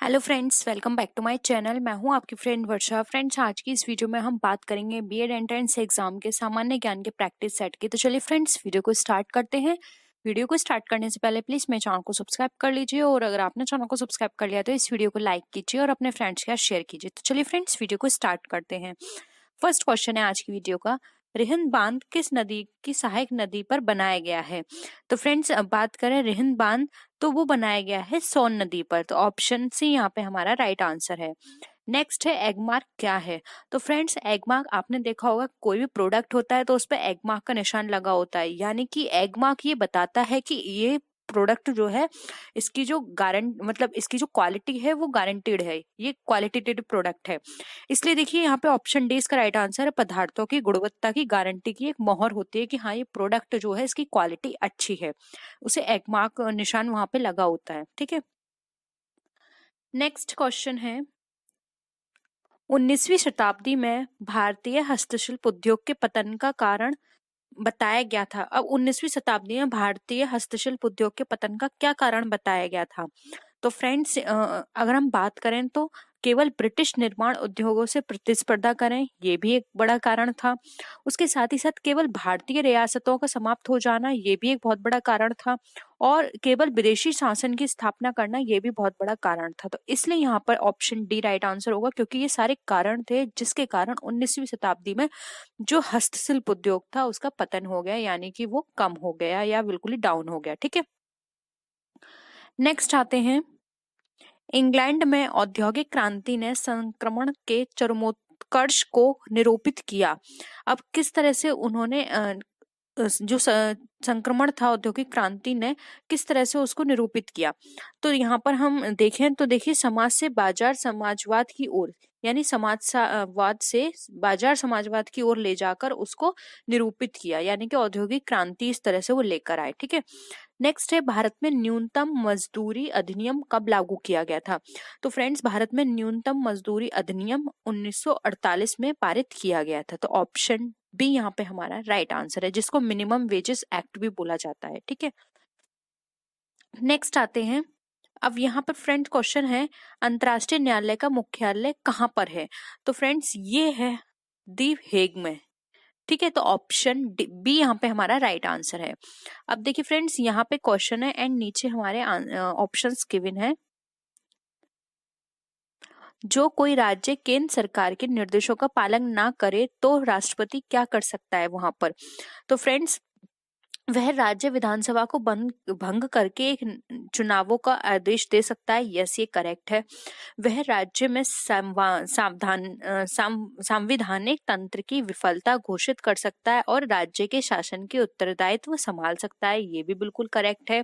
Hello friends, welcome back to my channel. मैं हूं आपकी फ्रेंड वर्षा। फ्रेंड्स, आज की इस वीडियो में हम बात करेंगे बीएड एंट्रेंस एग्जाम के सामान्य ज्ञान के प्रैक्टिस सेट की। तो चलिए फ्रेंड्स, वीडियो को स्टार्ट करते हैं। वीडियो को स्टार्ट करने से पहले प्लीज मेरे चैनल को सब्सक्राइब कर लीजिए, और अगर आपने चैनल को सब्सक्राइब कर लिया तो इस वीडियो को लाइक कीजिए और अपने फ्रेंड्स के साथ शेयर कीजिए। तो चलिए फ्रेंड्स, वीडियो को स्टार्ट करते हैं। फर्स्ट क्वेश्चन है आज की वीडियो का, रिहंद बांध किस नदी की सहायक नदी पर बनाया गया है? तो फ्रेंड्स, अब बात करें रिहंद बांध, तो वो बनाया गया है सोन नदी पर। तो ऑप्शन सी यहाँ पे हमारा राइट आंसर है। नेक्स्ट है एगमार्क क्या है? तो फ्रेंड्स, एगमार्क आपने देखा होगा, कोई भी प्रोडक्ट होता है तो उस पर एगमार्क का निशान लगा होता है, यानी कि एगमार्क ये बताता है कि ये प्रोडक्ट जो है, इसकी जो मतलब इसकी जो क्वालिटी है वो गारंटीड है, ये क्वालिटेटिव प्रोडक्ट है। इसलिए देखिए यहाँ पे ऑप्शन डी इसका राइट आंसर है। पदार्थों की गुणवत्ता की गारंटी की एक मोहर होती है कि हाँ, ये प्रोडक्ट जो है इसकी क्वालिटी अच्छी है, उसे एगमार्क निशान वहां पे लगा होता है। ठीक है, नेक्स्ट क्वेश्चन है, 19वीं शताब्दी में भारतीय हस्तशिल्प उद्योग के पतन का कारण बताया गया था। अब 19वीं शताब्दी में भारतीय हस्तशिल्प उद्योग के पतन का क्या कारण बताया गया था? तो फ्रेंड्स, अगर हम बात करें तो केवल ब्रिटिश निर्माण उद्योगों से प्रतिस्पर्धा करें, ये भी एक बड़ा कारण था। उसके साथ ही साथ केवल भारतीय रियासतों का समाप्त हो जाना, ये भी एक बहुत बड़ा कारण था। और केवल विदेशी शासन की स्थापना करना, ये भी बहुत बड़ा कारण था। तो इसलिए यहाँ पर ऑप्शन डी राइट आंसर होगा, क्योंकि ये सारे कारण थे जिसके कारण 19वीं शताब्दी में जो हस्तशिल्प उद्योग था उसका पतन हो गया, यानी कि वो कम हो गया या बिल्कुल ही डाउन हो गया। ठीक है, नेक्स्ट आते हैं, इंग्लैंड में औद्योगिक क्रांति ने संक्रमण के चरमोत्कर्ष को निरूपित किया। अब किस तरह से उन्होंने जो संक्रमण था औद्योगिक क्रांति ने, किस तरह से उसको निरूपित किया? तो यहाँ पर हम देखें तो देखिए, समाज से बाजार समाजवाद की ओर, यानी समाजवाद से बाजार समाजवाद की ओर ले जाकर उसको निरूपित किया, यानी कि औद्योगिक क्रांति इस तरह से वो लेकर आए। ठीक है, नेक्स्ट है, भारत में न्यूनतम मजदूरी अधिनियम कब लागू किया गया था? तो फ्रेंड्स, भारत में न्यूनतम मजदूरी अधिनियम 1948 में पारित किया गया था। तो ऑप्शन बी यहाँ पे हमारा राइट आंसर है, जिसको मिनिमम वेजेस एक्ट भी बोला जाता है। ठीक है, नेक्स्ट आते हैं, अब यहाँ पर फ्रेंड क्वेश्चन है, अंतर्राष्ट्रीय न्यायालय का मुख्यालय कहाँ पर है? तो फ्रेंड्स, ये है दी हेग में। ठीक है, तो ऑप्शन बी यहाँ पे हमारा राइट आंसर है। अब देखिए फ्रेंड्स, यहाँ पे क्वेश्चन है एंड नीचे हमारे ऑप्शंस गिवन है। जो कोई राज्य केंद्र सरकार के निर्देशों का पालन ना करे तो राष्ट्रपति क्या कर सकता है वहां पर? तो फ्रेंड्स, वह राज्य विधानसभा को भंग करके एक चुनावों का आदेश दे सकता है। यस, ये करेक्ट है। वह राज्य में संवैधानिक तंत्र की विफलता घोषित कर सकता है और राज्य के शासन के उत्तरदायित्व संभाल सकता है। ये भी बिल्कुल करेक्ट है।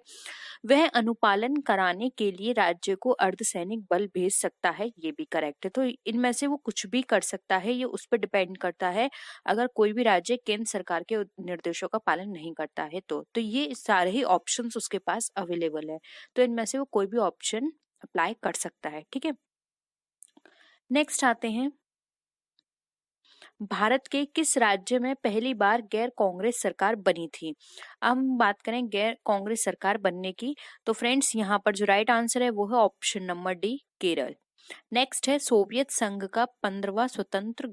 वह अनुपालन कराने के लिए राज्य को अर्धसैनिक बल भेज सकता है। ये भी करेक्ट है। तो इनमें से वो कुछ भी कर सकता है, ये उस पर डिपेंड करता है। अगर कोई भी राज्य केंद्र सरकार के निर्देशों का पालन नहीं करता है तो ये सारे ही ऑप्शंस उसके पास अवेलेबल है। तो इनमें से वो कोई भी ऑप्शन अप्लाई कर सकता है। ठीक है, नेक्स्ट आते हैं, भारत के किस राज्य में पहली बार गैर कांग्रेस सरकार बनी थी? अब हम बात करें गैर कांग्रेस सरकार बनने की, तो फ्रेंड्स, यहाँ पर जो राइट आंसर है वो है option number D, Kerala. Next है, सोवियत संघ का 15वां स्वतंत्र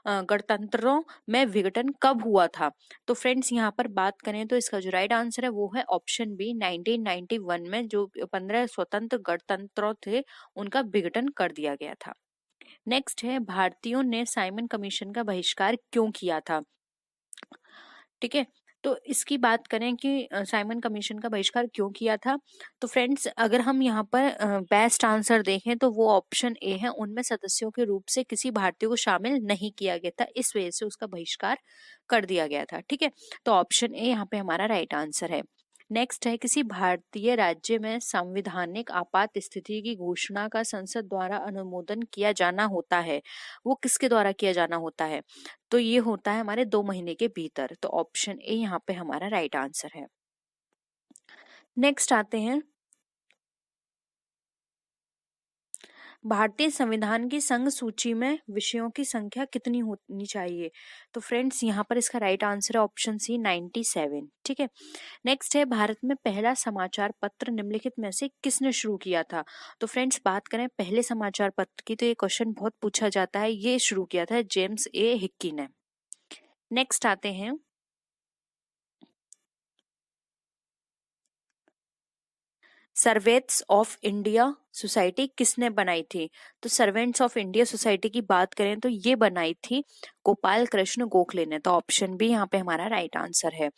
गणतंत्रों में विघटन कब हुआ था? तो फ्रेंड्स, यहाँ पर बात करें तो इसका जो राइट आंसर है वो है ऑप्शन बी, 1991 में जो 15 स्वतंत्र गणतंत्रों थे उनका विघटन कर दिया गया था। नेक्स्ट है, भारतीयों ने साइमन कमीशन का बहिष्कार क्यों किया था? ठीक है, तो इसकी बात करें कि साइमन कमीशन का बहिष्कार क्यों किया था, तो फ्रेंड्स, अगर हम यहाँ पर बेस्ट आंसर देखें तो वो ऑप्शन ए है, उनमें सदस्यों के रूप से किसी भारतीय को शामिल नहीं किया गया था, इस वजह से उसका बहिष्कार कर दिया गया था। ठीक है, तो ऑप्शन ए यहाँ पे हमारा राइट आंसर है। नेक्स्ट है, किसी भारतीय राज्य में संवैधानिक आपात स्थिति की घोषणा का संसद द्वारा अनुमोदन किया जाना होता है, वो किसके द्वारा किया जाना होता है? तो ये होता है हमारे 2 महीने के भीतर। तो ऑप्शन ए यहाँ पे हमारा राइट आंसर है। नेक्स्ट आते हैं, भारतीय संविधान की संघ सूची में विषयों की संख्या कितनी होनी चाहिए? तो फ्रेंड्स यहाँ पर इसका राइट आंसर है ऑप्शन सी 97। ठीक है। नेक्स्ट है, भारत में पहला समाचार पत्र निम्नलिखित में से किसने शुरू किया था? तो फ्रेंड्स बात करें पहले समाचार पत्र की तो ये क्वेश्चन बहुत पूछा जाता है, ये शुरू किया था जेम्स ए हिक्की ने। नेक्स्ट आते हैं, सर्वेंट्स ऑफ इंडिया सोसाइटी किसने बनाई थी? तो सर्वेंट्स ऑफ इंडिया सोसाइटी की बात करें तो ये बनाई थी गोपाल कृष्ण गोखले ने, तो ऑप्शन बी यहाँ पे हमारा राइट आंसर है।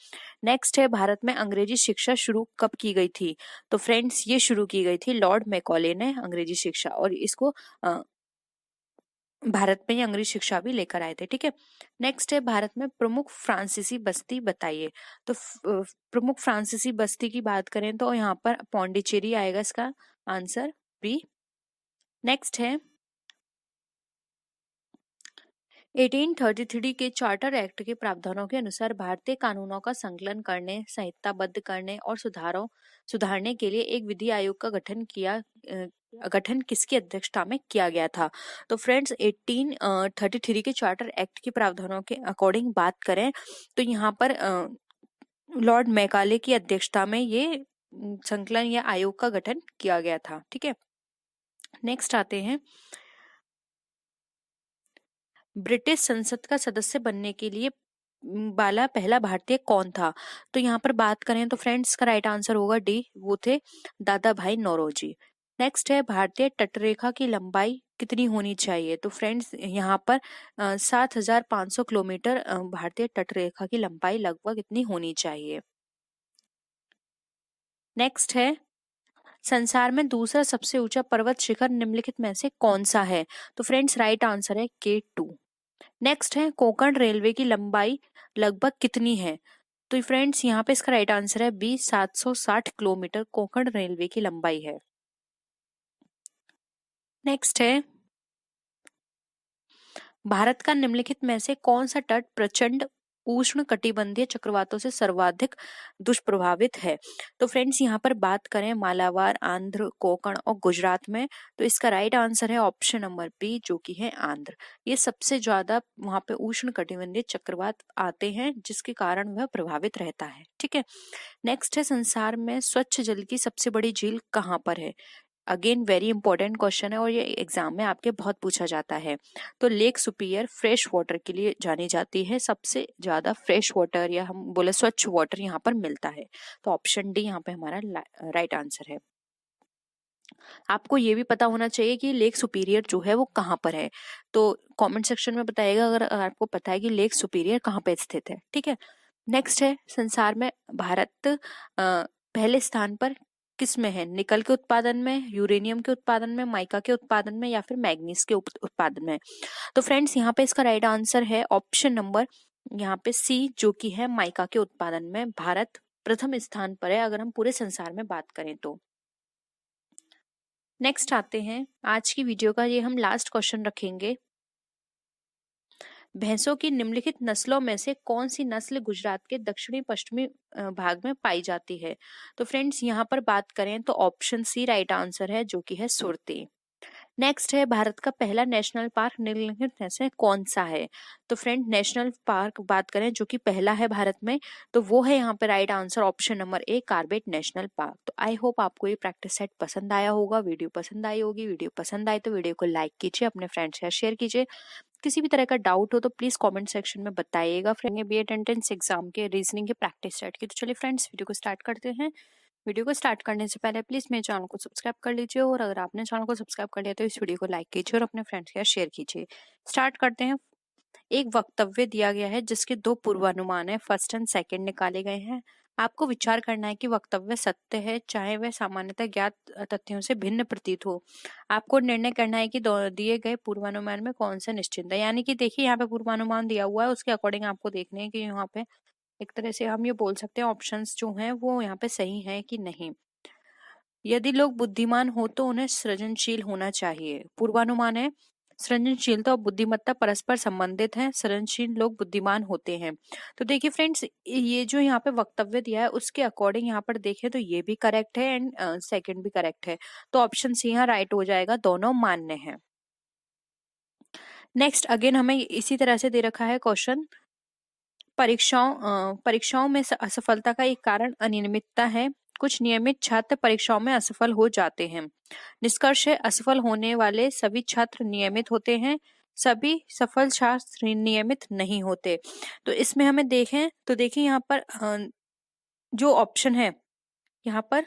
नेक्स्ट है, भारत में अंग्रेजी शिक्षा शुरू कब की गई थी? तो फ्रेंड्स ये शुरू की गई थी लॉर्ड मैकॉले ने अंग्रेजी शिक्षा, और इसको भारत में ही अंग्रेजी शिक्षा भी लेकर आए थे। ठीक है। नेक्स्ट है, भारत में प्रमुख फ्रांसीसी बस्ती बताइए। तो प्रमुख फ्रांसीसी बस्ती की बात करें तो यहाँ पर पौंडीचेरी आएगा इसका आंसर बी। नेक्स्ट है, 1833 के चार्टर एक्ट के प्रावधानों के अनुसार भारतीय कानूनों का संकलन करने, संहिताबद्ध करने और सुधारने के लिए एक विधि आयोग का गठन किसकी अध्यक्षता में किया गया था? तो फ्रेंड्स 1833 के चार्टर एक्ट के प्रावधानों के अकॉर्डिंग बात करें तो यहाँ पर लॉर्ड मैकाले की अध्यक्षता में ये संकलन या आयोग का गठन किया गया था। ठीक है। नेक्स्ट आते हैं, ब्रिटिश संसद का सदस्य बनने के लिए वाला पहला भारतीय कौन था? तो यहाँ पर बात करें तो फ्रेंड्स का राइट आंसर होगा डी, वो थे दादा भाई नौरोजी। नेक्स्ट है, भारतीय तटरेखा की लंबाई कितनी होनी चाहिए? तो फ्रेंड्स यहाँ पर 7,500 किलोमीटर भारतीय तटरेखा की लंबाई लगभग इतनी होनी चाहिए। नेक्स्ट है, संसार में दूसरा सबसे ऊंचा पर्वत शिखर निम्नलिखित में से कौन सा है? तो फ्रेंड्स राइट आंसर है K2। नेक्स्ट है, कोंकण रेलवे की लंबाई लगभग कितनी है? तो फ्रेंड्स यहाँ पे इसका राइट आंसर है बी, 760 किलोमीटर कोंकण रेलवे की लंबाई है। नेक्स्ट है, भारत का निम्नलिखित में से कौन सा तट प्रचंड उष्ण कटिबंधीय चक्रवातों से सर्वाधिक दुष्प्रभावित है? तो फ्रेंड्स यहाँ पर बात करें मालाबार, आंध्र, कोंकण और गुजरात में, तो इसका राइट आंसर है ऑप्शन नंबर बी, जो कि है आंध्र। ये सबसे ज्यादा वहां पे उष्ण कटिबंधीय चक्रवात आते हैं जिसके कारण वह प्रभावित रहता है। ठीक है। नेक्स्ट है, संसार में स्वच्छ जल की सबसे बड़ी झील कहाँ पर है? अगेन वेरी इंपॉर्टेंट क्वेश्चन है और ये एग्जाम में आपके बहुत पूछा जाता है। तो लेक सुपिरियर फ्रेश वाटर के लिए जानी जाती है, सबसे ज्यादा फ्रेश वाटर या हम बोले स्वच्छ वाटर यहाँ पर मिलता है, तो ऑप्शन डी यहाँ पे हमारा राइट आंसर है। आपको ये भी पता होना चाहिए कि लेक सुपीरियर जो है वो कहाँ पर है, तो कमेंट सेक्शन में बताइएगा अगर आपको पता है कि लेक सुपीरियर कहाँ पे स्थित है। ठीक है। नेक्स्ट है, संसार में भारत पहले स्थान पर किस में है? निकल के उत्पादन में, यूरेनियम के उत्पादन में, माइका के उत्पादन में या फिर मैग्नीज के उत्पादन में? तो फ्रेंड्स यहाँ पे इसका राइट आंसर है ऑप्शन नंबर यहाँ पे सी, जो कि है माइका के उत्पादन में भारत प्रथम स्थान पर है अगर हम पूरे संसार में बात करें तो। नेक्स्ट आते हैं, आज की वीडियो का ये हम लास्ट क्वेश्चन रखेंगे, भैंसों की निम्नलिखित नस्लों में से कौन सी नस्ल गुजरात के दक्षिणी पश्चिमी भाग में पाई जाती है? तो फ्रेंड्स यहाँ पर बात करें तो ऑप्शन सी राइट आंसर है, जो कि है सुरती। नेक्स्ट है, भारत का पहला नेशनल पार्क निम्नलिखित में से कौन सा है? तो फ्रेंड नेशनल पार्क बात करें जो कि पहला है भारत में, तो वो है यहाँ पे right answer option number A, Corbett National Park. तो आई होप आपको ये प्रैक्टिस सेट पसंद आया होगा, वीडियो पसंद आई होगी। वीडियो पसंद आए तो वीडियो को लाइक कीजिए, अपने फ्रेंड्स के साथ शेयर कीजिए। किसी भी तरह का डाउट हो तो प्लीज कमेंट सेक्शन में बताइएगा। Friend B Ed entrance exam के रीजनिंग के प्रैक्टिस सेट की। तो चलिए फ्रेंड्स वीडियो को स्टार्ट करते हैं। वीडियो को स्टार्ट करने से पहले प्लीज मेरे चैनल को सब्सक्राइब कर लीजिए, और अगर आपने चैनल को सब्सक्राइब कर लिया तो इस वीडियो को लाइक कीजिए और अपने फ्रेंड्स के साथ शेयर कीजिए। स्टार्ट करते हैं। एक वक्तव्य दिया गया है जिसके दो पूर्वानुमान है, फर्स्ट एंड सेकंड निकाले गए हैं। आपको विचार करना है कि वक्तव्य सत्य है, चाहे वह सामान्यतः ज्ञात तथ्यों से भिन्न प्रतीत हो। आपको निर्णय करना है कि दिए गए पूर्वानुमान में कौन सा निश्चित है। यानी कि देखिए यहाँ पे पूर्वानुमान दिया हुआ है, उसके अकॉर्डिंग आपको देखना है कि यहाँ पे एक तरह से हम ये बोल सकते हैं ऑप्शंस जो हैं वो यहाँ पे सही है कि नहीं। यदि लोग बुद्धिमान हो तो उन्हें सृजनशील होना चाहिए। पूर्वानुमान है, सृजनशीलता और बुद्धिमत्ता परस्पर संबंधित हैं, सृजनशील लोग बुद्धिमान होते हैं। तो देखिए फ्रेंड्स, ये जो यहाँ पे वक्तव्य दिया है उसके अकॉर्डिंग यहाँ पर देखें तो ये भी करेक्ट है एंड सेकंड भी करेक्ट है। तो ऑप्शन सी यहाँ राइट हो जाएगा, दोनों मान्य है। नेक्स्ट अगेन हमें इसी तरह से दे रखा है क्वेश्चन, परीक्षाओं में असफलता का एक कारण अनियमितता है। कुछ नियमित छात्र परीक्षाओं में असफल हो जाते हैं। निष्कर्ष है, असफल होने वाले सभी छात्र नियमित होते हैं, सभी सफल छात्र नियमित नहीं होते। तो इसमें हमें देखें तो देखिए यहाँ पर जो ऑप्शन है यहाँ पर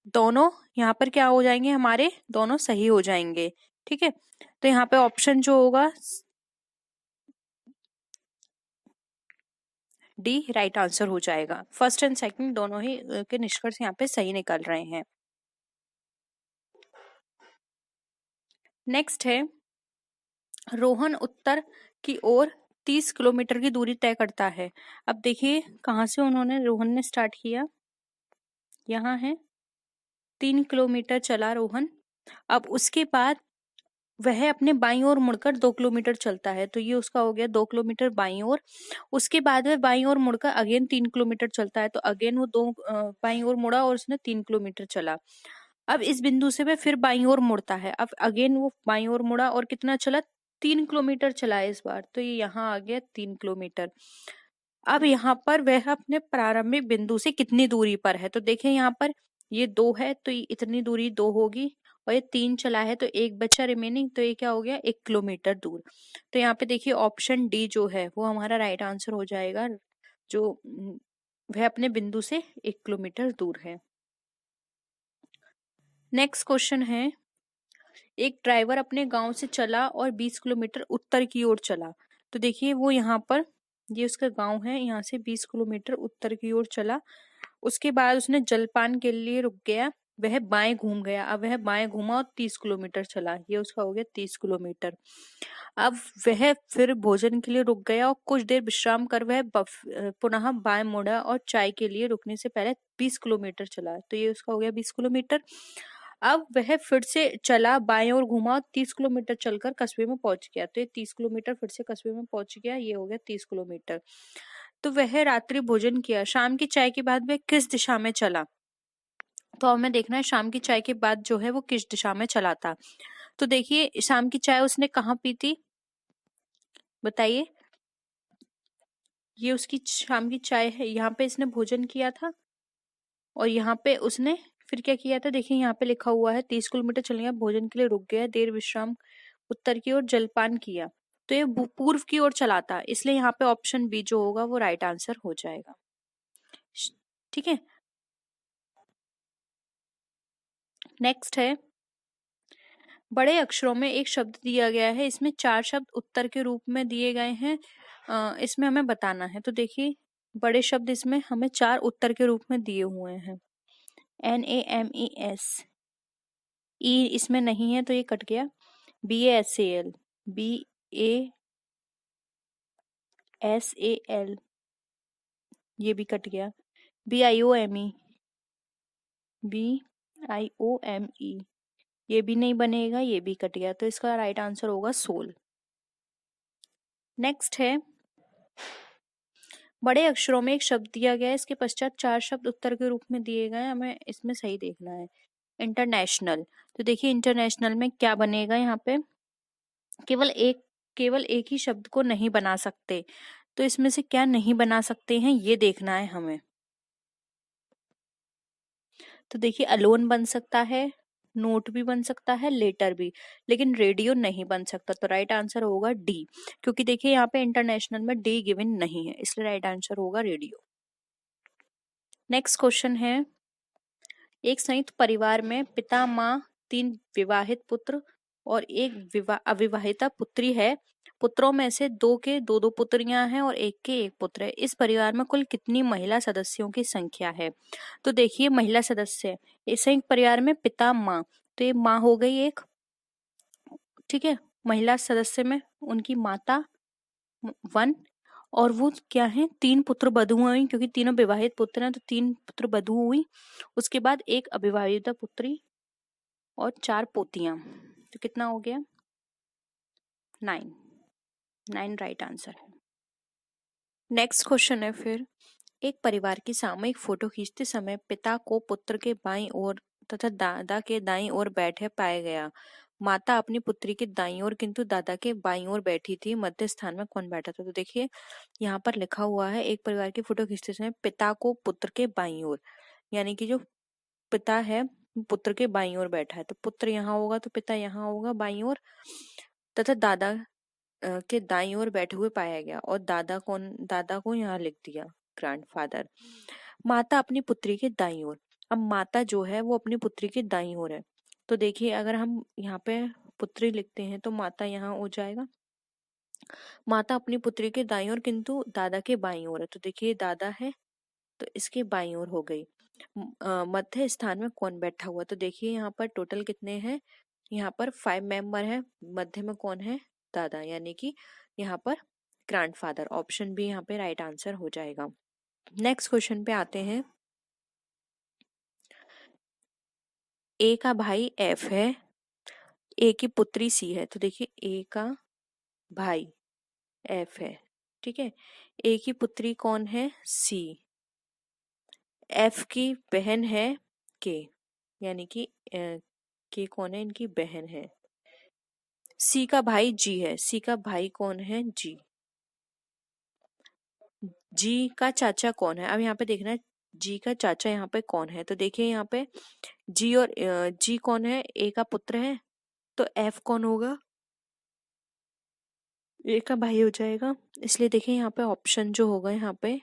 दोनों यहाँ पर क्या हो जाएंगे, हमारे दोनों सही हो जाएंगे। ठीक है, तो यहाँ पे ऑप्शन जो होगा डी राइट आंसर हो जाएगा। फर्स्ट एंड सेकंड दोनों ही के निष्कर्ष यहाँ पे सही निकल रहे हैं। नेक्स्ट है, रोहन उत्तर की ओर 30 किलोमीटर की दूरी तय करता है। अब देखिए कहाँ से रोहन ने स्टार्ट किया, यहाँ है 3 किलोमीटर चला रोहन। अब उसके बाद वह अपने बाईं ओर मुड़कर 2 किलोमीटर चलता है, तो ये उसका हो गया 2 किलोमीटर बाईं ओर। उसके बाद वह बाईं ओर मुड़कर अगेन 3 किलोमीटर चलता है, तो अगेन वो बाईं ओर मुड़ा और उसने 3 किलोमीटर चला। अब इस बिंदु से वह फिर बाईं ओर मुड़ता है, अब अगेन वो बाईं ओर मुड़ा और कितना चला, 3 किलोमीटर चला इस बार, तो ये यहाँ आ गया 3 किलोमीटर। अब यहाँ पर वह अपने प्रारंभिक बिंदु से कितनी दूरी पर है, तो देखें यहाँ पर ये 2 है तो ये इतनी दूरी 2 होगी, और ये 3 चला है तो 1 बचा रिमेनिंग, तो ये क्या हो गया 1 किलोमीटर दूर। तो यहाँ पे देखिए ऑप्शन डी जो है वो हमारा राइट आंसर हो जाएगा, जो वह अपने बिंदु से 1 किलोमीटर दूर है। नेक्स्ट क्वेश्चन है, एक ड्राइवर अपने गांव से चला और 20 किलोमीटर उत्तर की ओर चला। तो देखिए वो यहाँ पर, ये उसका गांव है, यहाँ से 20 किलोमीटर उत्तर की ओर चला। उसके बाद उसने जलपान के लिए रुक गया, वह बाएं घूम गया। अब वह बाएं घूमा और 30 किलोमीटर चला, ये उसका हो गया 30 किलोमीटर। अब वह फिर भोजन के लिए रुक गया और कुछ देर विश्राम कर वह पुनः बाएं मुड़ा और चाय के लिए रुकने से पहले 20 किलोमीटर चला, तो ये उसका हो गया 20 किलोमीटर। अब वह फिर से चला, बाएं ओर घुमा, 30 किलोमीटर चलकर कस्बे में पहुंच गया, तो ये 30 किलोमीटर फिर से कस्बे में पहुंच गया, ये हो गया 30 किलोमीटर। तो वह रात्रि भोजन किया, शाम की चाय के बाद वह किस दिशा में चला, तो हमें देखना है शाम की चाय के बाद जो है वो किस दिशा में चला था। तो देखिए शाम की चाय उसने कहाँ पी थी, बताइए। ये उसकी शाम की चाय है, यहाँ पे इसने भोजन किया था और यहाँ पे उसने फिर क्या किया था, देखिए यहाँ पे लिखा हुआ है 30 किलोमीटर चल गया, भोजन के लिए रुक गया, देर विश्राम, उत्तर की ओर जलपान किया, तो ये पूर्व की ओर चला था, इसलिए यहाँ पे ऑप्शन बी जो होगा वो राइट आंसर हो जाएगा। ठीक है, नेक्स्ट है, बड़े अक्षरों में एक शब्द दिया गया है, इसमें 4 शब्द उत्तर के रूप में दिए गए हैं, इसमें हमें बताना है। तो देखिए बड़े शब्द इसमें हमें 4 उत्तर के रूप में दिए हुए हैं, NAMES, ई इसमें नहीं है तो ये कट गया, BASAL, BASAL, ये भी कट गया, BIOME, BIOME, ये भी नहीं बनेगा, ये भी कट गया, तो इसका राइट आंसर होगा सोल। नेक्स्ट है, बड़े अक्षरों में एक शब्द दिया गया है, इसके पश्चात 4 शब्द उत्तर के रूप में दिए गए हैं, हमें इसमें सही देखना है। इंटरनेशनल, तो देखिए इंटरनेशनल में क्या बनेगा, यहाँ पे केवल एक ही शब्द को नहीं बना सकते, तो इसमें से क्या नहीं बना सकते हैं ये देखना है हमें। तो देखिए अलोन बन सकता है, नोट भी बन सकता है, लेटर भी, लेकिन रेडियो नहीं बन सकता, तो राइट आंसर होगा डी, क्योंकि देखिए यहाँ पे इंटरनेशनल में डी गिवन नहीं है, इसलिए राइट आंसर होगा रेडियो। नेक्स्ट क्वेश्चन है, एक संयुक्त परिवार में पिता, माँ, 3 विवाहित पुत्र और एक अविवाहिता पुत्री है। पुत्रों में से 2 के 2 पुत्रियां हैं और 1 के 1 पुत्र है। इस परिवार में कुल कितनी महिला सदस्यों की संख्या है? तो देखिए महिला सदस्य, इस संयुक्त परिवार में पिता, माँ, तो ये माँ हो गई एक, ठीक है। महिला सदस्य में उनकी माता 1, और वो क्या है, 3 पुत्र बधू हुई, क्योंकि तीनों विवाहित पुत्र हैं तो 3 पुत्र बधू हुई। उसके बाद 1 अविवाहिता पुत्री और 4 पोतियां, तो कितना हो गया 9, 9 राइट आंसर है। नेक्स्ट क्वेश्चन है फिर, एक परिवार की सामूहिक फोटो खींचते समय पिता को पुत्र के बाईं ओर तथा दादा के दाईं ओर बैठे पाया गया। माता अपनी पुत्री के दाईं ओर किंतु दादा के बाईं ओर बैठी थी। मध्य स्थान में कौन बैठा था? तो देखिए यहाँ पर लिखा हुआ है एक परिवार की फोटो खींचते समय पिता को पुत्र के बाईं ओर, यानी कि जो पिता है पुत्र के बाईं ओर बैठा है, तो पुत्र यहाँ होगा तो पिता यहाँ होगा बाईं ओर, तथा दादा के दाईं ओर बैठे हुए पाया गया। और दादा को यहाँ लिख दिया ग्रैंडफादर। माता अपनी पुत्री के दाईं ओर, अब माता जो है वो अपनी पुत्री के दाईं ओर है, तो देखिए अगर हम यहाँ पे पुत्री लिखते हैं तो माता यहाँ हो जाएगा। माता अपनी पुत्री के दाईं ओर किंतु दादा के बाईं ओर है, तो देखिए दादा है तो इसके बाईं ओर हो गई। मध्य स्थान में कौन बैठा हुआ? तो देखिए यहाँ पर टोटल कितने हैं, यहाँ पर 5 मेंबर है। मध्य में कौन है? दादा, यानी कि यहाँ पर ग्रैंडफादर। ऑप्शन बी यहाँ पे राइट आंसर हो जाएगा। नेक्स्ट क्वेश्चन पे आते हैं। ए का भाई एफ है, ए की पुत्री सी है, तो देखिए ए का भाई एफ है, ठीक है। ए की पुत्री कौन है? सी। एफ की बहन है के, यानी कि के कौन है? इनकी बहन है। सी का भाई जी है, सी का भाई कौन है? जी। जी का चाचा कौन है? अब यहाँ पे देखना है जी का चाचा यहाँ पे कौन है, तो देखिए यहाँ पे जी और जी कौन है? ए का पुत्र है, तो एफ कौन होगा? ए का भाई हो जाएगा। इसलिए देखिए यहाँ पे ऑप्शन जो होगा यहाँ पे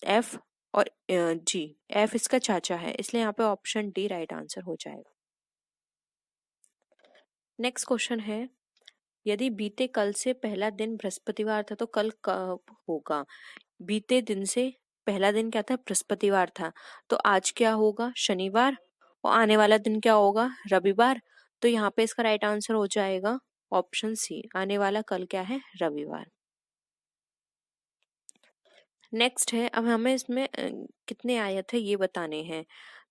एफ और जी, एफ इसका चाचा है, इसलिए यहाँ पे ऑप्शन डी राइट आंसर हो जाएगा। नेक्स्ट क्वेश्चन है, यदि बीते कल से पहला दिन बृहस्पतिवार था तो कल कब होगा? बीते दिन से पहला दिन क्या था? बृहस्पतिवार था, तो आज क्या होगा? शनिवार। और आने वाला दिन क्या होगा? रविवार। तो यहाँ पे इसका राइट आंसर हो जाएगा ऑप्शन सी, आने वाला कल क्या है? रविवार। नेक्स्ट है, अब हमें इसमें कितने आयत है ये बताने हैं,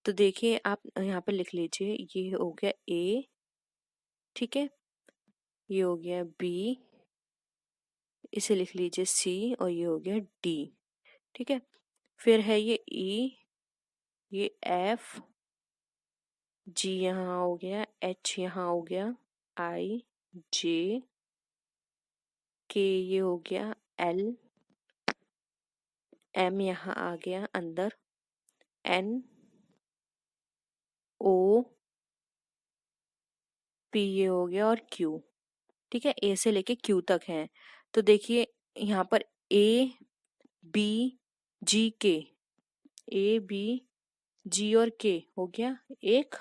तो देखिए आप यहाँ पे लिख लीजिए, ये हो गया ए, ठीक है, ये हो गया बी, इसे लिख लीजिए सी, और ये हो गया डी, ठीक है। फिर है ये ई, ये एफ, जी यहाँ हो गया, एच यहाँ हो गया, आई, जे, के ये हो गया, एल, एम यहाँ आ गया अंदर, एन, ओ, पी ये हो गया, और क्यू, ठीक है। ए से लेके क्यू तक है, तो देखिए यहाँ पर ए बी जी के, ए बी जी और के हो गया एक,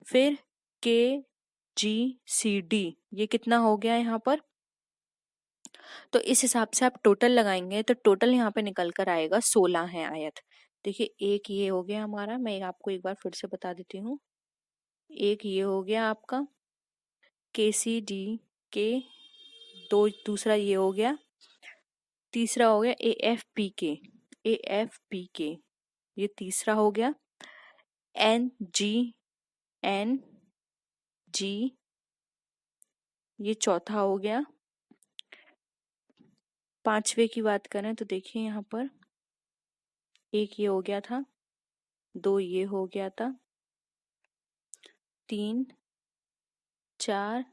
फिर के जी सी डी, ये कितना हो गया यहाँ पर? तो इस हिसाब से आप टोटल लगाएंगे तो टोटल यहाँ पे निकल कर आएगा 16 है आयत। देखिए एक ये हो गया हमारा, मैं आपको एक बार फिर से बता देती हूँ, एक ये हो गया आपका के सी डी के, दो दूसरा ये हो गया, तीसरा हो गया ए एफ पी के, ए एफ पी के, ये तीसरा हो गया, एन जी, ये चौथा हो गया। पांचवे की बात करें तो देखिए यहाँ पर एक ये हो गया था, दो ये हो गया था, 3 4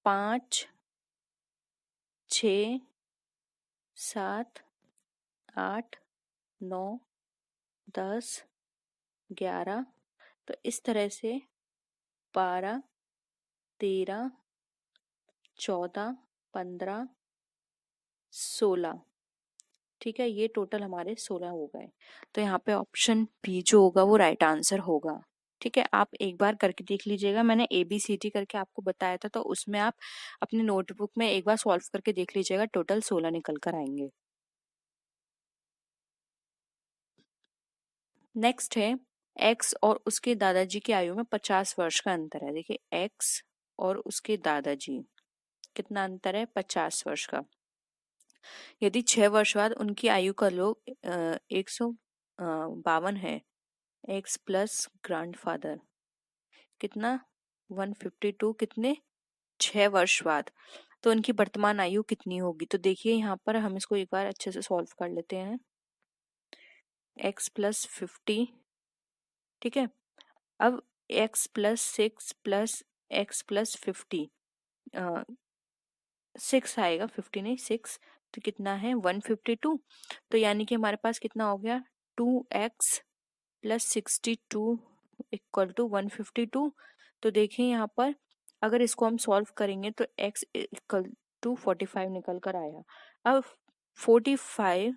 5 6 7 8 9 10 11, तो इस तरह से 12 13 14 15 16, ठीक है, ये टोटल हमारे 16 हो गए। तो यहाँ पे ऑप्शन बी जो होगा वो राइट आंसर होगा, ठीक है। आप एक बार करके देख लीजिएगा, मैंने ABCD करके आपको बताया था, तो उसमें आप अपनी नोटबुक में एक बार सॉल्व करके देख लीजिएगा, टोटल 16 निकल कर आएंगे। नेक्स्ट है, एक्स और उसके दादाजी की आयु में 50 वर्ष का अंतर है। देखिए एक्स और उसके दादाजी, कितना अंतर है? 50 वर्ष का। यदि 6 वर्ष बाद उनकी आयु का लोग 152 है, एक्स प्लस ग्रैंडफादर कितना? 152, कितने? 6 वर्ष बाद, तो उनकी वर्तमान आयु कितनी होगी? तो देखिए यहाँ पर हम इसको एक बार अच्छे से सॉल्व कर लेते हैं। x प्लस 50, ठीक है। अब x plus 6 plus x plus 50, 6 आएगा, 50 नहीं 6, तो कितना है 152। तो यानी कि हमारे पास कितना हो गया 2x प्लस 62 इक्वल टू 152। तो देखिए यहाँ पर अगर इसको हम सॉल्व करेंगे तो x इक्वल टू 45 निकल कर आया। अब 45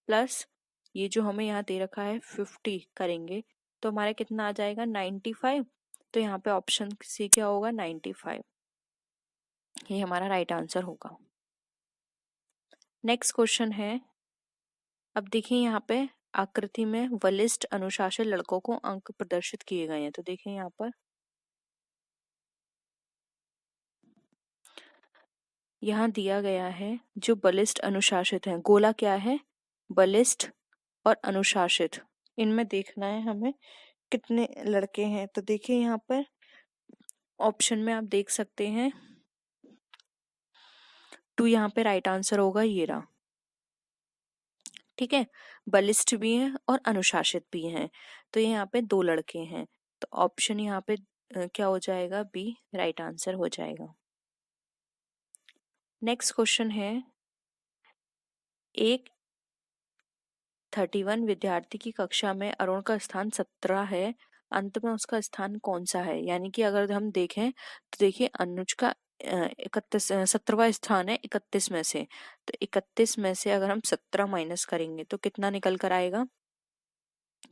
प्लस ये जो हमें यहाँ दे रखा है 50 करेंगे तो हमारा कितना आ जाएगा 95। तो यहाँ पे ऑप्शन सी क्या होगा 95, ये हमारा राइट आंसर होगा। नेक्स्ट क्वेश्चन है, अब देखिए यहाँ पे आकृति में बलिष्ठ अनुशासित लड़कों को अंक प्रदर्शित किए गए हैं। तो देखिए यहाँ पर यहाँ दिया गया है जो बलिष्ठ अनुशासित है, गोला क्या है बलिष्ठ और अनुशासित, इनमें देखना है हमें कितने लड़के हैं। तो देखिए यहाँ पर ऑप्शन में आप देख सकते हैं 2 यहाँ पे राइट आंसर होगा, ये रहा, ठीक है। बलिष्ठ भी हैं और अनुशासित भी हैं, तो ये यहाँ पे 2 लड़के हैं, तो ऑप्शन यहाँ पे क्या हो जाएगा बी राइट आंसर हो जाएगा। नेक्स्ट क्वेश्चन है, एक 31 विद्यार्थी की कक्षा में अरुण का स्थान 17 है, अंत में उसका स्थान कौन सा है? यानी कि अगर हम देखें तो देखिए अनुज का 17वां स्थान है 31 में से, तो 31 में से अगर हम 17 माइनस करेंगे तो कितना निकल कर आएगा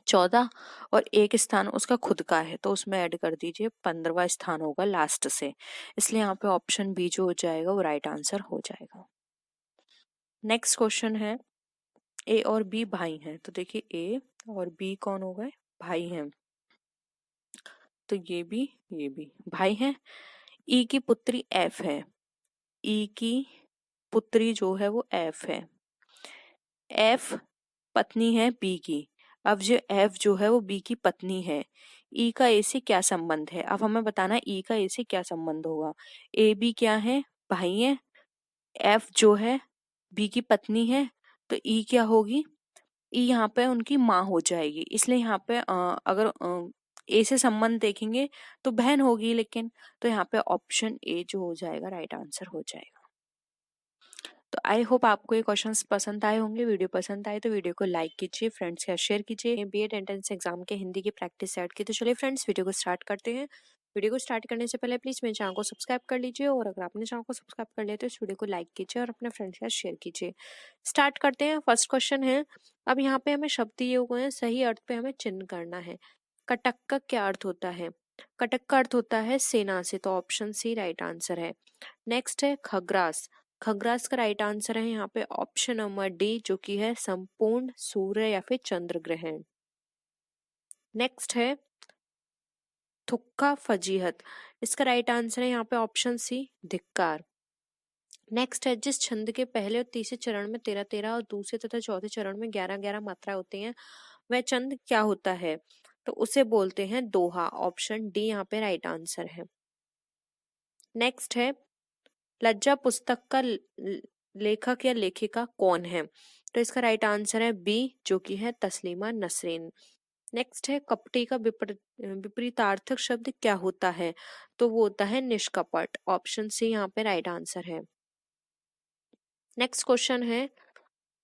14, और एक स्थान उसका खुद का है तो उसमें ऐड कर दीजिए 15वां स्थान होगा लास्ट से, इसलिए यहाँ पे ऑप्शन बी जो हो जाएगा वो राइट आंसर हो जाएगा। नेक्स्ट क्वेश्चन है, ए और बी भाई हैं, तो देखिए ए और बी कौन हो गए भाई हैं, तो ये भी भाई हैं। ई की पुत्री एफ है, ई की पुत्री जो है वो एफ है, एफ पत्नी है बी की, अब जो एफ जो है वो बी की पत्नी है, ई का ए से क्या संबंध है? अब हमें बताना ई का ए से क्या संबंध होगा। ए बी क्या है भाई है, एफ जो है बी की पत्नी है, तो ई क्या होगी ई यहाँ पे उनकी माँ हो जाएगी, इसलिए यहाँ पे अगर ए से संबंध देखेंगे तो बहन होगी, लेकिन तो यहाँ पे ऑप्शन ए जो हो जाएगा राइट आंसर हो जाएगा। तो आई होप आपको ये क्वेश्चंस पसंद आए होंगे। वीडियो पसंद आए तो वीडियो को लाइक कीजिए, फ्रेंड्स के साथ शेयर कीजिए। बीएड एंट्रेंस एग्जाम के हिंदी की प्रैक्टिस सेट की, तो चलिए फ्रेंड्स वीडियो को स्टार्ट करते हैं। वीडियो को स्टार्ट करने से पहले प्लीज मेरे चैनल को सब्सक्राइब कर लीजिए, और अगर आपने चैनल को सब्सक्राइब कर लिया तो इस वीडियो को लाइक कीजिए और अपने फ्रेंड्स के साथ शेयर कीजिए। स्टार्ट करते हैं। फर्स्ट क्वेश्चन है, अब यहाँ पे हमें शब्द दिए हुए हैं, सही अर्थ पे हमें चिन्ह करना है। कटक का क्या अर्थ होता है? कटक का अर्थ होता है सेना से, तो ऑप्शन सी राइट आंसर है। नेक्स्ट है खग्रास, खग्रास का राइट आंसर है यहाँ पे ऑप्शन नंबर डी, जो कि है संपूर्ण सूर्य या फिर चंद्र ग्रहण। नेक्स्ट है थुक्का फजीहत, इसका राइट आंसर है यहाँ पे ऑप्शन सी धिक्कार। नेक्स्ट है, जिस छंद के पहले और तीसरे चरण में 13-13 और दूसरे तथा चौथे चरण में 11-11 मात्रा होती हैं, वह छंद क्या होता है? तो उसे बोलते हैं दोहा, ऑप्शन डी यहाँ पे राइट आंसर है। नेक्स्ट है, लज्जा पुस्तक का लेखक या लेखिका कौन है? तो इसका राइट आंसर है बी, जो कि है तस्लीमा नसरीन। नेक्स्ट है, कपटी का विपरीतार्थक शब्द क्या होता है? तो वो होता है निष्कपट, ऑप्शन सी यहाँ पे राइट आंसर है। नेक्स्ट क्वेश्चन है,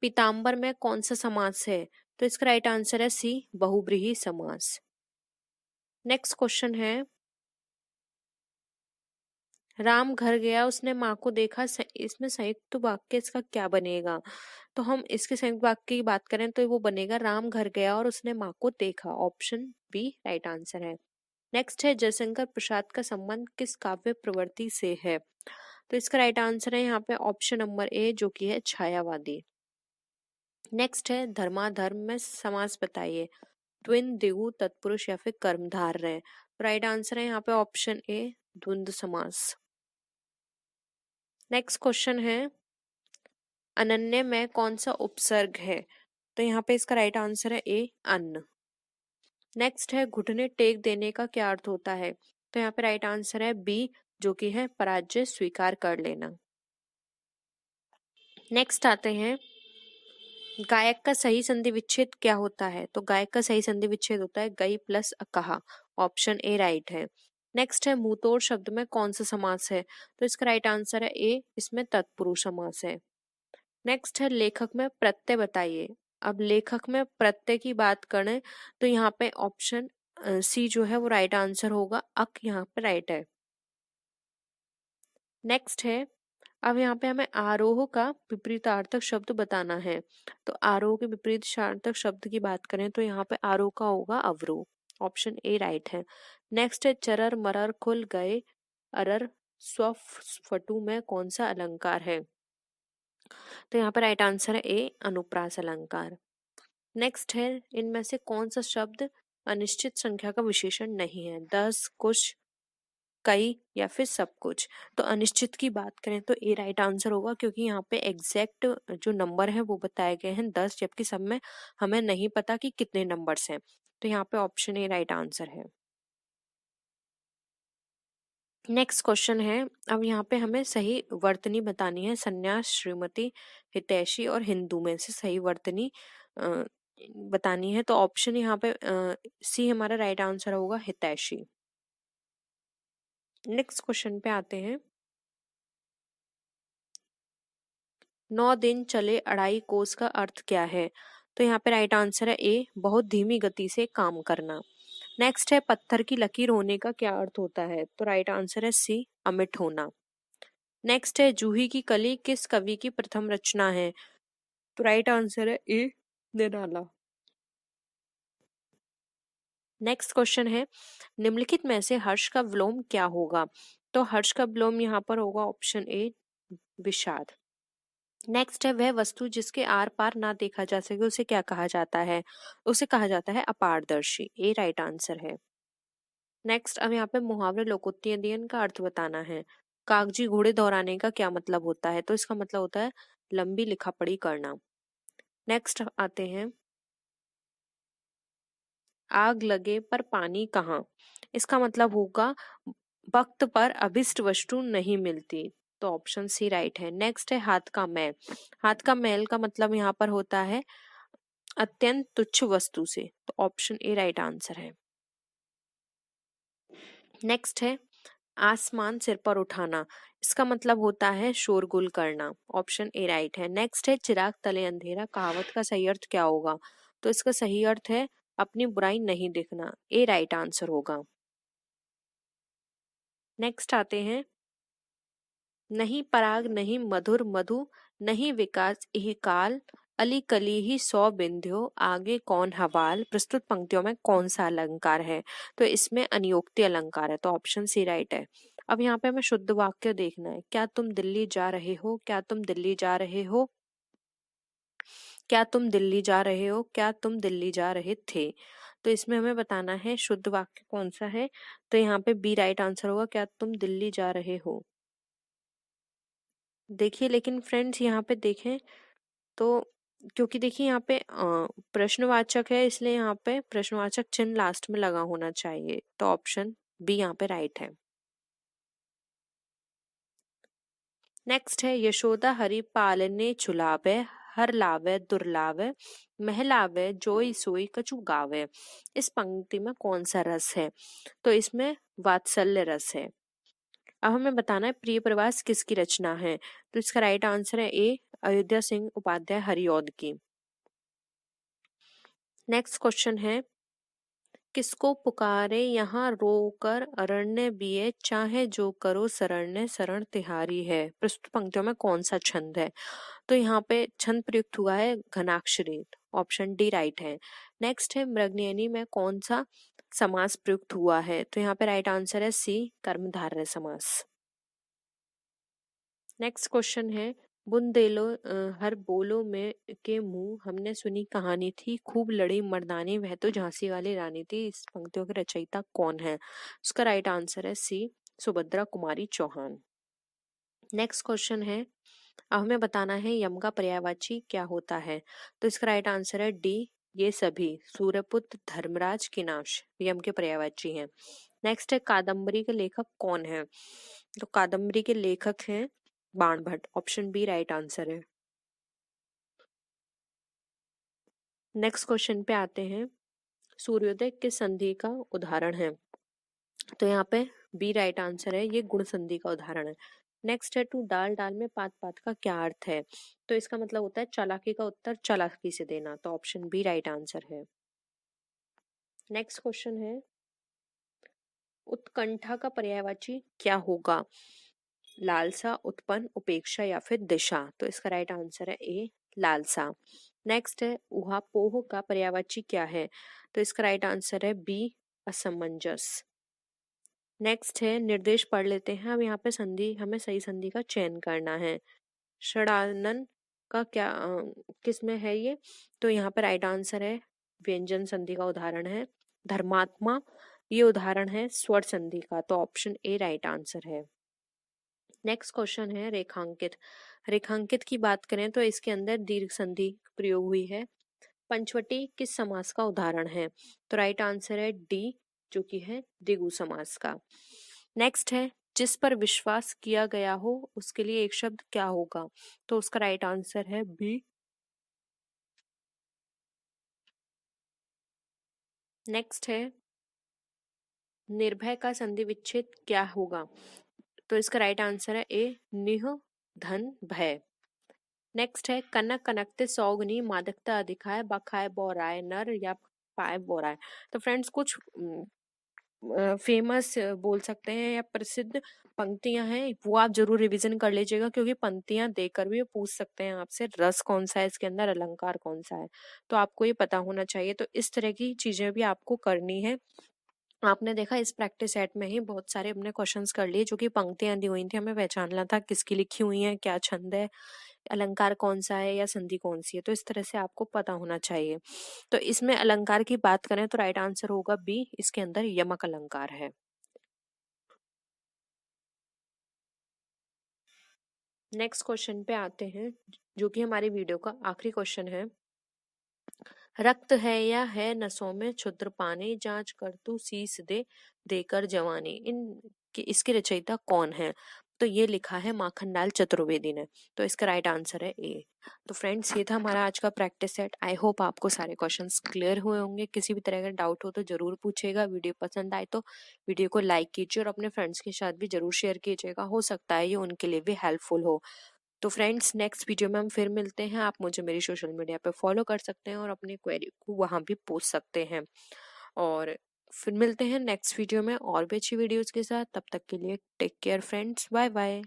पीताम्बर में कौन सा समास है? तो इसका राइट आंसर है सी, बहुब्रीहि समास। नेक्स्ट क्वेश्चन है, राम घर गया उसने माँ को देखा, इसमें संयुक्त वाक्य इसका क्या बनेगा? तो हम इसके संयुक्त वाक्य की बात करें तो वो बनेगा राम घर गया और उसने माँ को देखा, ऑप्शन बी राइट आंसर है। नेक्स्ट है, जयशंकर प्रसाद का संबंध किस काव्य प्रवृत्ति से है? तो इसका राइट आंसर है यहाँ पे ऑप्शन नंबर ए, जो कि है छायावादी। नेक्स्ट है, धर्माधर्म में समास बताइए, द्विन, द्विगु, तत्पुरुष या फिर कर्मधारय। राइट आंसर है यहाँ पे ऑप्शन ए, द्वंद्व समास। नेक्स्ट क्वेश्चन है, अनन्य में कौन सा उपसर्ग है? तो यहाँ पे इसका राइट आंसर है ए, अन्न। नेक्स्ट है, घुटने टेक देने का क्या अर्थ होता है? तो यहाँ पे राइट आंसर है बी, जो कि है पराजय स्वीकार कर लेना। नेक्स्ट आते हैं, गायक का सही संधि विच्छेद क्या होता है? तो गायक का सही संधि विच्छेद होता है गई plus Akaha. Option A right है। नेक्स्ट है, मुंहतोड़ शब्द में कौन सा समास है? तो इसका राइट आंसर है ए, इसमें तत्पुरुष समास है। नेक्स्ट है, लेखक में प्रत्यय बताइए। अब लेखक में प्रत्यय की बात करें तो यहाँ पे ऑप्शन सी जो है वो राइट आंसर होगा, अक यहाँ पे राइट है। नेक्स्ट है, अब यहाँ पे हमें आरोह का विपरीतार्थक शब्द बताना है। तो आरोह के विपरीतार्थक शब्द की बात करें तो यहाँ पे आरोह का होगा अवरोह। ऑप्शन ए राइट है। नेक्स्ट है, चरर मरर खुल गए अरर स्वफटू में कौन सा अलंकार है? तो यहाँ पे राइट आंसर है ए, अनुप्रास अलंकार। नेक्स्ट है, इनमें से कौन सा शब्द अनिश्चित संख्या का विशेषण नहीं है? 10, कुछ, कई या फिर सब कुछ। तो अनिश्चित की बात करें तो ए राइट आंसर होगा, क्योंकि यहाँ पे एग्जैक्ट जो नंबर है वो बताए गए हैं 10, जबकि सब में हमें नहीं पता कि कितने नंबर्स हैं। तो यहाँ पे ऑप्शन ए राइट आंसर है। नेक्स्ट क्वेश्चन है, अब यहाँ पे हमें सही वर्तनी बतानी है। संन्यास, श्रीमती, हितैषी और हिंदू में से सही वर्तनी बतानी है। तो ऑप्शन यहाँ पे सी हमारा राइट आंसर होगा, हितैषी। नेक्स्ट क्वेश्चन पे आते हैं, 9 दिन चले अढ़ाई कोस का अर्थ क्या है? तो यहाँ पे राइट आंसर है ए, बहुत धीमी गति से काम करना। नेक्स्ट है, पत्थर की लकीर होने का क्या अर्थ होता है? तो राइट आंसर है सी, अमिट होना। नेक्स्ट है, जूही की कली किस कवि की प्रथम रचना है? तो राइट आंसर है ए, निराला। नेक्स्ट क्वेश्चन है, निम्नलिखित में से हर्ष का विलोम क्या होगा? तो हर्ष का विलोम यहाँ पर होगा ऑप्शन ए, विषाद। नेक्स्ट है, वह वस्तु जिसके आर पार ना देखा जा सके उसे क्या कहा जाता है? उसे कहा जाता है अपारदर्शी। ए राइट आंसर है। नेक्स्ट, अब यहाँ पे मुहावरे लोकोक्ति अध्ययन का अर्थ बताना है। कागजी घोड़े दौड़ाने का क्या मतलब होता है? तो इसका मतलब होता है लंबी लिखा पढ़ी करना। नेक्स्ट आते हैं, आग लगे पर पानी कहाँ? इसका मतलब होगा वक्त पर अभिष्ट वस्तु नहीं मिलती। तो ऑप्शन सी राइट है। नेक्स्ट है, हाथ का मैल। हाथ का मैल का मतलब यहाँ पर होता है अत्यंत तुच्छ वस्तु से। तो ऑप्शन ए राइट आंसर है। नेक्स्ट है, आसमान सिर पर उठाना। इसका मतलब होता है शोरगुल करना। ऑप्शन ए राइट है। नेक्स्ट है, चिराग तले अंधेरा कहावत का सही अर्थ क्या होगा? तो इसका सही अर्थ है अपनी बुराई नहीं देखना। ए राइट आंसर होगा। नेक्स्ट आते हैं, नहीं पराग नहीं मधुर मधु नहीं विकास यही काल अली कली ही सौ बिंध्यो आगे कौन हवाल। प्रस्तुत पंक्तियों में कौन सा अलंकार है? तो इसमें अनियोक्ति अलंकार है। तो ऑप्शन सी राइट है। अब यहाँ पे हमें शुद्ध वाक्य देखना है। क्या तुम दिल्ली जा रहे हो? क्या तुम दिल्ली जा रहे हो? क्या तुम दिल्ली जा रहे हो? क्या तुम दिल्ली जा रहे थे? तो इसमें हमें बताना है शुद्ध वाक्य कौन सा है। तो यहाँ पे बी राइट आंसर होगा, क्या तुम दिल्ली जा रहे हो। देखिए लेकिन फ्रेंड्स यहाँ पे देखें तो, क्योंकि देखिए यहाँ पे प्रश्नवाचक है, इसलिए यहाँ पे प्रश्नवाचक चिन्ह लास्ट में लगा होना चाहिए। तो ऑप्शन बी यहाँ पे राइट है। नेक्स्ट है, यशोदा हरि पालने छुलावे हर लावे दुर्लावे महलावे जोई सोई कछु गावे। इस पंक्ति में कौन सा रस है? तो इसमें वात्सल्य रस है। अब हमें बताना है प्रिय प्रवास किसकी रचना है? तो इसका राइट आंसर है ए, अयोध्या सिंह उपाध्याय हरिऔध की। नेक्स्ट क्वेश्चन है, किसको पुकारे यहाँ रोकर अरण्य बिये चाहे जो करो शरण्य शरण तिहारी है। प्रस्तुत पंक्तियों में कौन सा छंद है? तो यहाँ पे छंद प्रयुक्त हुआ है घनाक्षरी। ऑप्शन डी राइट है। नेक्स्ट है, मृगनयनी में कौन सा समास प्रयुक्त हुआ है? तो यहाँ पे राइट आंसर है सी, कर्मधारय समास। नेक्स्ट क्वेश्चन है, बुंदेलो हर बोलो में के मुंह हमने सुनी कहानी थी खूब लड़ी मर्दानी वह तो झांसी वाली रानी थी। इस पंक्तियों के रचयिता कौन है? उसका राइट आंसर है सी, सुभद्रा कुमारी चौहान। नेक्स्ट क्वेश्चन है, अब हमें बताना है यम का पर्यायवाची क्या होता है? तो इसका राइट आंसर है डी, ये सभी। सूर्यपुत्र धर्मराज किनाश यम के पर्यायवाची हैं। नेक्स्ट है, कादम्बरी के लेखक कौन है? तो कादम्बरी के लेखक हैं Bana Bhatt. Option B right answer है। नेक्स्ट क्वेश्चन पे आते हैं। सूर्योदय किस संधि का उदाहरण है? तो यहाँ पे बी राइट आंसर है, ये गुण संधि का उदाहरण है। नेक्स्ट है, टू डाल डाल में पात पात का क्या अर्थ है? तो इसका मतलब होता है चालाकी का उत्तर चालाकी से देना। तो ऑप्शन बी राइट आंसर है। नेक्स्ट क्वेश्चन है, उत्कंठा का पर्यायवाची क्या होगा? लालसा, उत्पन्न, उपेक्षा या फिर दिशा? तो इसका राइट आंसर है ए लालसा। नेक्स्ट है, उहापोह का पर्यायवाची क्या है? तो इसका राइट आंसर है बी असमंजस। नेक्स्ट है, निर्देश पढ़ लेते हैं। अब यहाँ पे संधि, हमें सही संधि का चयन करना है। षडानन का क्या किस में है ये? तो यहाँ पे राइट आंसर है व्यंजन संधि का उदाहरण है। धर्मात्मा, ये उदाहरण है स्वर संधि का। तो ऑप्शन ए राइट आंसर है। नेक्स्ट क्वेश्चन है रेखांकित। रेखांकित की बात करें तो इसके अंदर दीर्घ संधि प्रयोग हुई है। पंचवटी किस समास का उदाहरण है? तो राइट आंसर है डी, जो कि है द्विगु समास का। नेक्स्ट है, जिस पर विश्वास किया गया हो उसके लिए एक शब्द क्या होगा? तो उसका राइट आंसर है बी। नेक्स्ट है, निर्भय का संधि विच्छेद क्या होगा? तो इसका राइट आंसर है ए निह धन भय। नेक्स्ट है, कनक कनकते सौगनी मादकता अधिकाय बखाए बोराय नर या पाए बोराय। तो फ्रेंड्स कुछ फेमस बोल सकते हैं या प्रसिद्ध पंक्तियां हैं, वो आप जरूर रिवीजन कर लीजिएगा, क्योंकि पंक्तियां देखकर भी पूछ सकते हैं आपसे रस कौन सा है इसके अंदर, अलंकार कौन सा है, तो आपको ये पता होना चाहिए। तो इस तरह की चीजें भी आपको करनी है। आपने देखा इस प्रैक्टिस सेट में ही बहुत सारे हमने क्वेश्चंस कर लिए, जो कि पंक्तियां दी हुई थी, हमें पहचानना था किसकी लिखी हुई है, क्या छंद है, अलंकार कौन सा है या संधि कौन सी है। तो इस तरह से आपको पता होना चाहिए। तो इसमें अलंकार की बात करें तो राइट आंसर होगा बी, इसके अंदर यमक अलंकार है। नेक्स्ट क्वेश्चन पे आते हैं, जो कि हमारी वीडियो का आखिरी क्वेश्चन है। रक्त है या है नसों में क्षुद्र पानी, जांच कर तू शीस दे देकर जवानी। इसके रचयिता कौन है? तो ये लिखा है माखनलाल चतुर्वेदी ने। तो इसका राइट आंसर है ए। तो फ्रेंड्स, ये था हमारा आज का प्रैक्टिस सेट। आई होप आपको सारे क्वेश्चंस क्लियर हुए होंगे। किसी भी तरह का डाउट हो तो जरूर पूछेगा। वीडियो पसंद आए तो वीडियो को लाइक कीजिए और अपने फ्रेंड्स के साथ भी जरूर शेयर कीजिएगा, हो सकता है ये उनके लिए भी हेल्पफुल हो। तो फ्रेंड्स, नेक्स्ट वीडियो में हम फिर मिलते हैं। आप मुझे मेरी सोशल मीडिया पे फॉलो कर सकते हैं और अपनी क्वेरी को वहां भी पूछ सकते हैं। और फिर मिलते हैं नेक्स्ट वीडियो में और भी अच्छी वीडियोस के साथ। तब तक के लिए take care friends, bye bye.